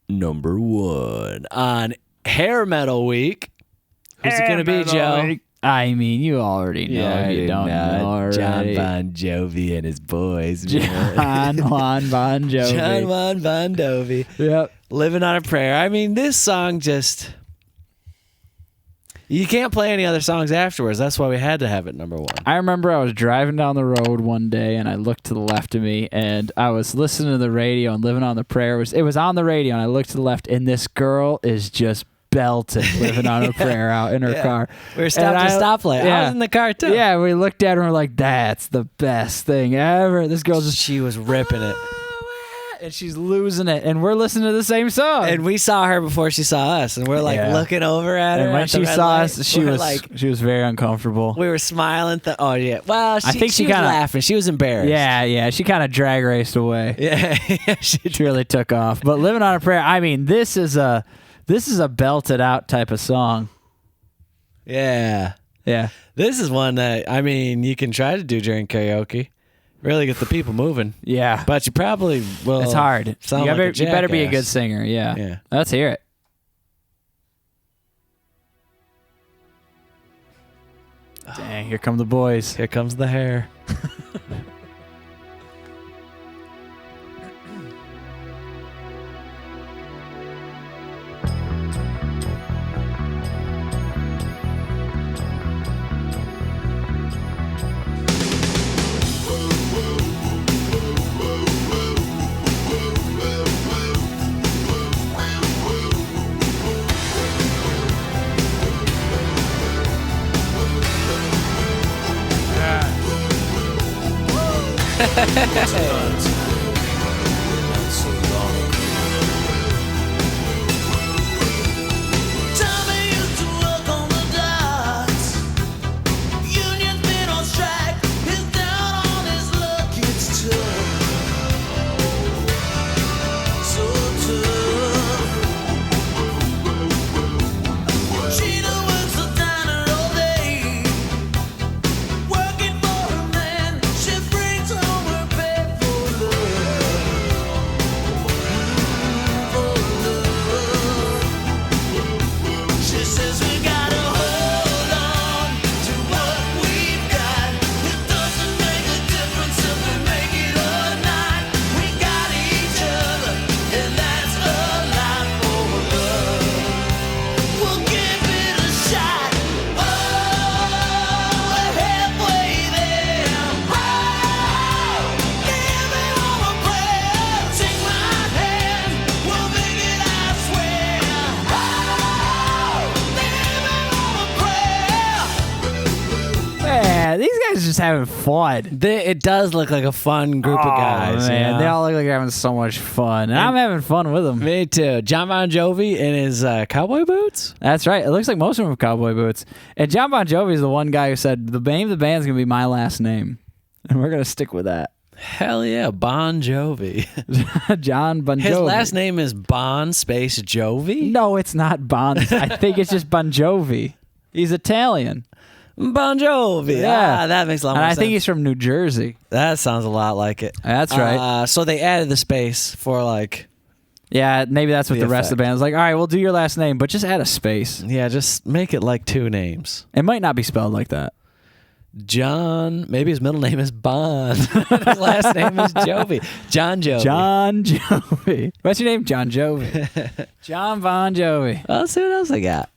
number 1 on Hair Metal Week. Who's it going to be, Joe? I mean, you already know. Yeah, you don't know already. John Bon Jovi and his boys. John Juan Bon Jovi. John Juan Bon Jovi. Yep. Living on a Prayer. I mean, this song just... You can't play any other songs afterwards. That's why we had to have it number 1. I remember I was driving down the road one day, and I looked to the left of me, and I was listening to the radio, and Living on the Prayer. It was on the radio, and I looked to the left, and this girl is just belting Living on a Prayer out in her car. We were stopped at a stoplight. I was in the car, too. Yeah, we looked at her, and we're like, that's the best thing ever. This girl just... She was ripping it. And she's losing it, and we're listening to the same song. And we saw her before she saw us, and we're like looking over at her. And when she saw us, she was very uncomfortable. We were smiling. Oh yeah. Well, I think she was laughing. She was embarrassed. Yeah. She kind of drag raced away. Yeah, she really took off. But Living on a Prayer. I mean, this is a belted out type of song. Yeah. This is one that you can try to do during karaoke. Really get the people moving. Yeah. But you probably will. It's hard. You better be a good singer. Yeah. Let's hear it. Dang, here come the boys. Here comes the hair. Just having fun. It does look like a fun group of guys. Man, you know? they all look like they're having so much fun, and I'm having fun with them. Me too. John Bon Jovi in his cowboy boots. That's right. It looks like most of them have cowboy boots. And John Bon Jovi is the one guy who said the name of the band's gonna be my last name, and we're gonna stick with that. Hell yeah, Bon Jovi. John Bon Jovi. His last name is Bon space Jovi? No, it's not Bon. I think it's just Bon Jovi. He's Italian. Bon Jovi. Yeah. That makes a lot more sense. And I think he's from New Jersey. That sounds a lot like it. That's right. So they added the space for Yeah, maybe that's what the rest of the band is like. All right, we'll do your last name, but just add a space. Yeah, just make it like 2 names. It might not be spelled like that. John, maybe his middle name is Bon. His last name is Jovi. John Jovi. John Jovi. What's your name? John Jovi. John Bon Jovi. Let's see what else I got.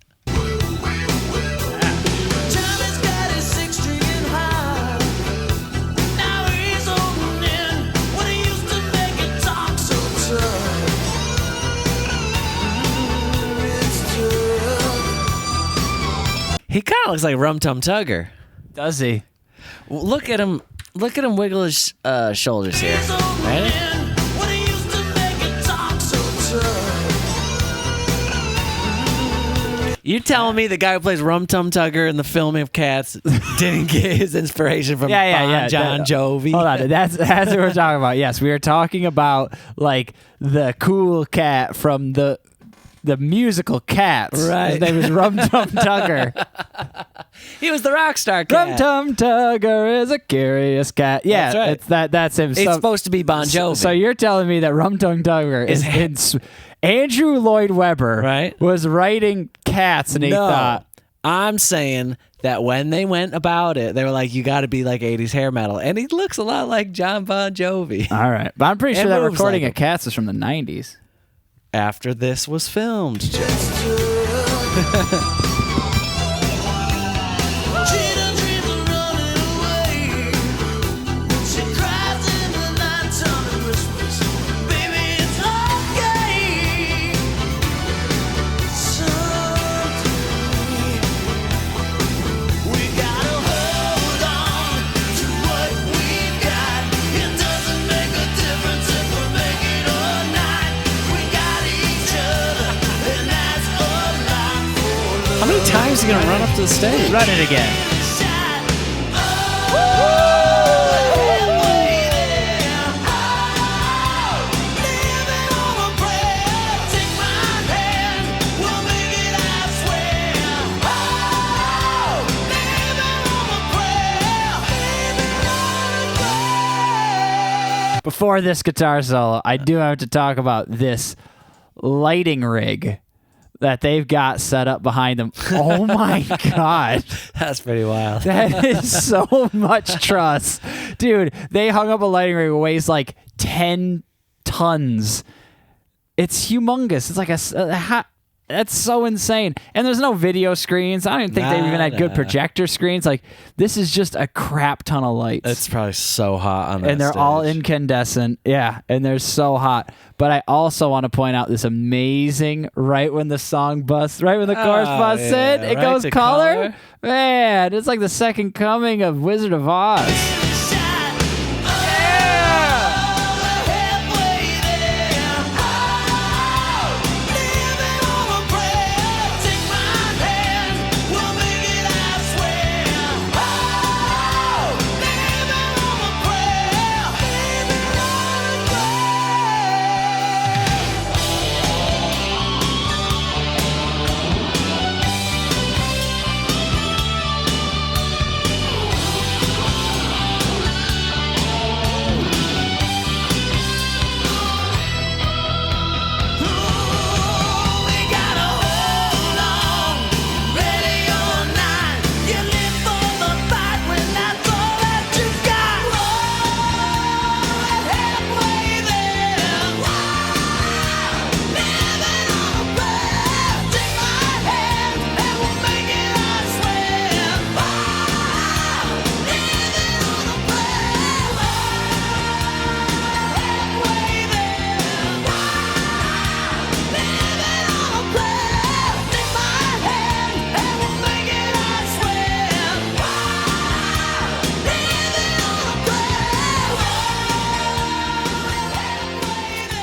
He kind of looks like Rum Tum Tugger. Does he? Look at him. Look at him wiggle his shoulders here. Ready? You telling me the guy who plays Rum Tum Tugger in the filming of Cats didn't get his inspiration from John Jovi? Hold on, that's what we're talking about. Yes, we are talking about like the cool cat from the musical Cats. Right. His name is Rum Tum Tugger. He was the rock star cat. Rum Tum Tugger is a curious cat. Yeah, that's right. That's him. It's supposed to be Bon Jovi. So you're telling me that Rum Tum Tugger is Andrew Lloyd Webber was writing Cats, and he thought, I'm saying that when they went about it, they were like, you got to be like 80s hair metal. And he looks a lot like John Bon Jovi. All right. But I'm pretty sure that recording of Cats is from the 90s. After this was filmed, Joe. How many times are you going to run up to the stage? Run it again. Before this guitar solo, I do have to talk about this lighting rig that they've got set up behind them. Oh my God. That's pretty wild. That is so much truss. Dude, they hung up a lighting rig that weighs like 10 tons. It's humongous. It's like that's so insane. And there's no video screens. I don't even think they even had good projector screens. Like, this is just a crap ton of lights. It's probably so hot on that And they're stage. all incandescent. Yeah, and they're so hot. But I also want to point out this amazing, right when the song busts, right when the chorus busts in, it goes color. Man, it's like the second coming of Wizard of Oz.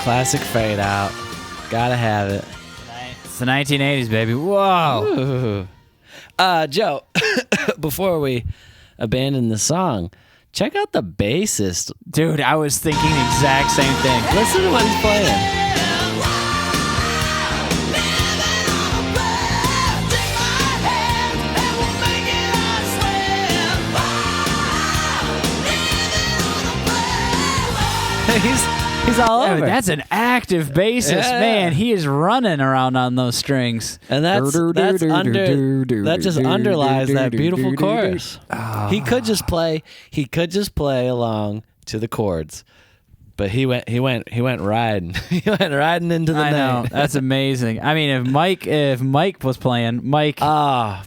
Classic fade out. Gotta have it. It's the 1980s, baby. Whoa. Ooh. Joe, before we abandon the song, check out the bassist. Dude, I was thinking the exact same thing. Listen to what he's playing. He's all over. That's an active bassist, man. He is running around on those strings, and that just underlies that beautiful chorus. Oh. He could just play along to the chords, but he went riding. He went riding into the night. I know. That's amazing. I mean, if Mike was playing,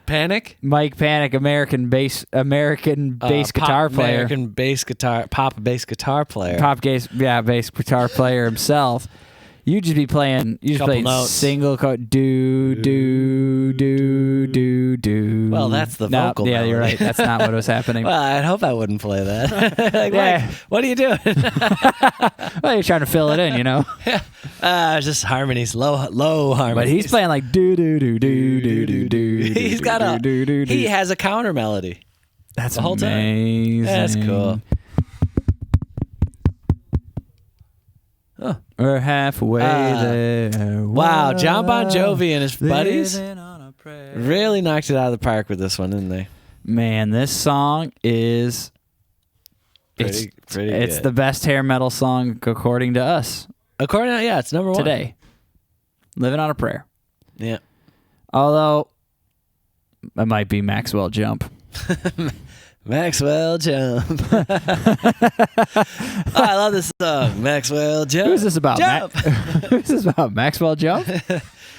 Panic, American bass guitar player, pop bass guitar player himself. You'd just be playing. You just play single chord, do. Well, that's the vocal. Yeah, melody. you're right. That's not what was happening. Well, I hope I wouldn't play that. Mike, what are you doing? Well, you're trying to fill it in, you know. Just harmonies, low harmonies. But he's playing like do. He's got he has a counter melody. That's the whole amazing. time. That's cool. Oh. We're halfway there. Wow, John Bon Jovi and his buddies really knocked it out of the park with this one, didn't they? Man, this song is pretty it's good. the best hair metal song according to us. It's number one today. Living on a Prayer. Yeah. Although, it might be Maxwell Jump. Maxwell Jump. Oh, I love this song. Maxwell Jump. Who's this about? Jump. Who's this about? Maxwell Jump?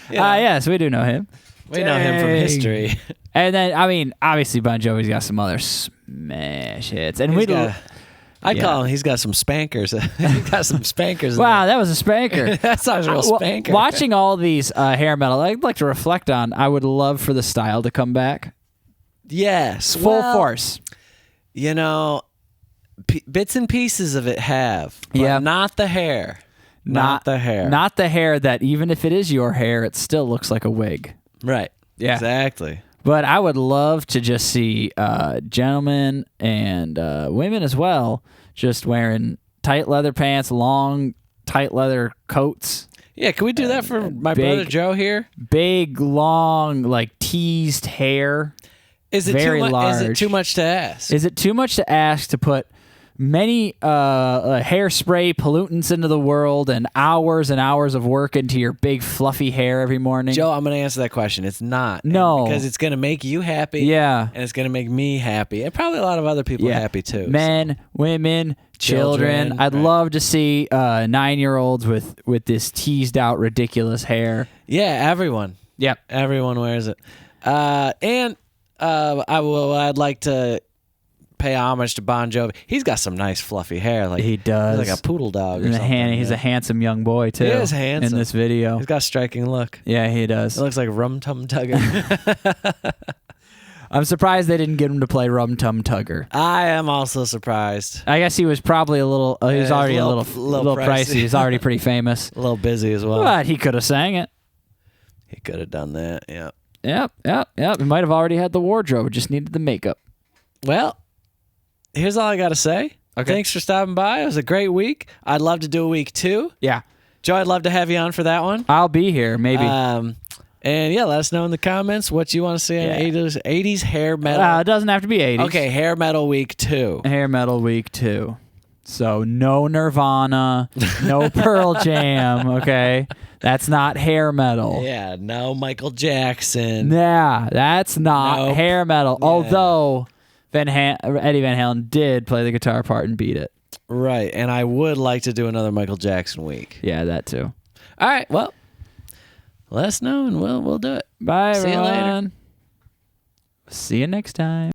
Yes, we do know him. We know him from history. And then, I mean, obviously Bon Jovi's got some other smash hits. And I'd call him, he's got some spankers. He's got some spankers. Wow, that was a spanker. That sounds real spanker. Watching all these hair metal, I'd like to reflect on, I would love for the style to come back. Yes. Full force. You know, bits and pieces of it have. But not the hair. Not the hair. Not the hair that even if it is your hair, it still looks like a wig. Right. Yeah. Exactly. But I would love to just see gentlemen and women as well just wearing tight leather pants, long, tight leather coats. Yeah, can we do that for my brother Joe here? Big, long, like teased hair. Is it very large. Is it too much to ask? Is it too much to ask to put many hairspray pollutants into the world and hours of work into your big fluffy hair every morning? Joe, I'm going to answer that question. It's not. No. Because it's going to make you happy. Yeah. And it's going to make me happy. And probably a lot of other people happy too. Men, women, children. I'd love to see 9-year-olds with this teased out ridiculous hair. Yeah, everyone. Yep. Everyone wears it. I'd like to pay homage to Bon Jovi. He's got some nice fluffy hair. Like he does. He's like a poodle dog or something. He's a handsome young boy too. He is handsome in this video. He's got a striking look. Yeah, he does. It looks like Rum Tum Tugger. I'm surprised they didn't get him to play Rum Tum Tugger. I am also surprised. I guess he was probably a little. He was already a little pricey. He's already pretty famous. A little busy as well. But he could have sang it. He could have done that. Yeah. Yep. He might have already had the wardrobe. Just needed the makeup. Well, here's all I got to say. Okay. Thanks for stopping by. It was a great week. I'd love to do a week 2. Yeah. Joe, I'd love to have you on for that one. I'll be here, maybe. And yeah, let us know in the comments what you want to see on 80s hair metal. It doesn't have to be 80s. Okay, hair metal week 2. Hair metal week 2. So no Nirvana, no Pearl Jam, okay? That's not hair metal. Yeah, no Michael Jackson. Yeah, that's not hair metal. Yeah. Although Eddie Van Halen did play the guitar part and beat it. Right, and I would like to do another Michael Jackson week. Yeah, that too. All right, well, let us know and we'll do it. Bye, See everyone. you later. See you next time.